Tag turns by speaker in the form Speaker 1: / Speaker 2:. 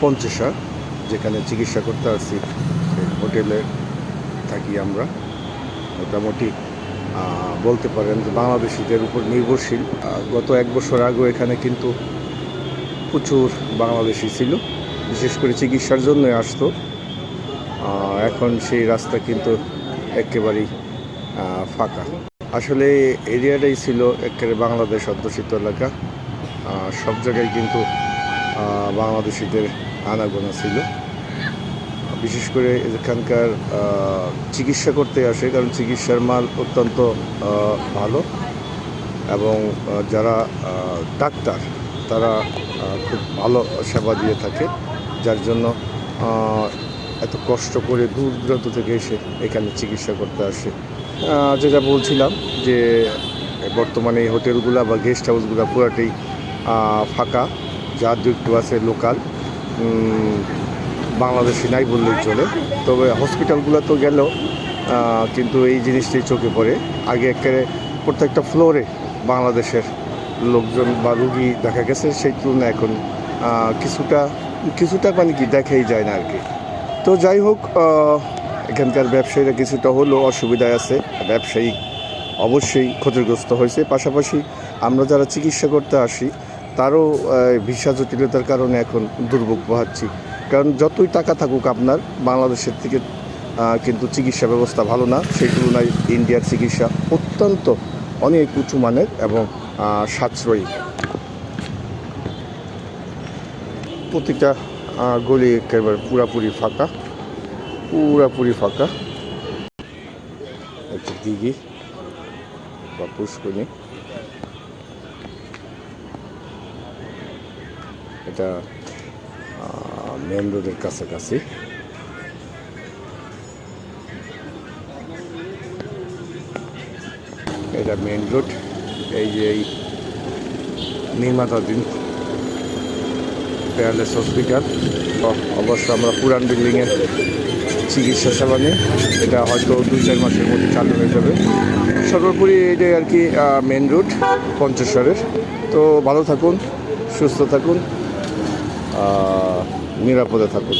Speaker 1: পঞ্চেশা, যেখানে চিকিৎসা করতে আসছি। হোটেলে থাকি আমরা, মোটামুটি বলতে পারেন যে বাংলাদেশিদের উপর নির্ভরশীল। গত 1 বছর আগেও এখানে কিন্তু প্রচুর বাংলাদেশি ছিল, বিশেষ করে চিকিৎসার জন্যই আসতো। এখন সেই রাস্তা কিন্তু একেবারেই ফাঁকা। আসলে এরিয়াটাই ছিল একেবারে বাংলাদেশ অধ্যুষিত এলাকা। সব জায়গায় কিন্তু বাংলাদেশিদের আনাগোনা ছিল। বিশেষ করে এখানকার চিকিৎসা করতে আসে, কারণ চিকিৎসার মান অত্যন্ত ভালো, এবং যারা ডাক্তার তারা খুব ভালো সেবা দিয়ে থাকে, যার জন্য এত কষ্ট করে দূর দূরান্ত থেকে এসে এখানে চিকিৎসা করতে আসে। যেটা বলছিলাম যে বর্তমানে এই হোটেলগুলো বা গেস্ট হাউসগুলো পুরাটাই ফাঁকা, যা দু একটু আছে লোকাল, বাংলাদেশি নাই বললেই চলে। তবে হসপিটালগুলো তো গেল, কিন্তু এই জিনিসটাই চোখে পড়ে। আগে একেবারে প্রত্যেকটা ফ্লোরে বাংলাদেশের লোকজন বা রুগী দেখা গেছে, সেই তুলনায় এখন কিছুটা মানে কি দেখাই যায় না আর কি। তো যাই হোক, এখানকার ব্যবসায়ীরা কিছুটা হলেও অসুবিধায় আছে, ব্যবসায়ী অবশ্যই ক্ষতিগ্রস্ত হয়েছে। পাশাপাশি আমরা যারা চিকিৎসা করতে আসি তারও ভিসা জটিলতার কারণে এখন দুর্ভোগ পোহাচ্ছি। কারণ যতই টাকা থাকুক আপনার, বাংলাদেশের থেকে কিন্তু চিকিৎসা ব্যবস্থা ভালো না। সেই তুলনায় ইন্ডিয়ার চিকিৎসা অত্যন্ত অনেক উঁচু মানের এবং সাশ্রয়ী। প্রতিটা গলি একেবারে পুরাপুরি ফাঁকা। একটা দিঘি বা পুষ্করণী, এটা মেন রোডের কাছাকাছি। এটা মেন রোড। এই যে এই নির্মাতাধীন পেয়ারলেস হসপিটাল, অবশ্য আমরা পুরান বিল্ডিংয়ের চিকিৎসা সেবা নিই। এটা হয়তো 2-4 মাসের মধ্যে চালু হয়ে যাবে। সর্বোপরি এটাই আর কি মেন রোড পঞ্চেশ্বরের। তো ভালো থাকুন, সুস্থ থাকুন, নিরাপদে থাকুন।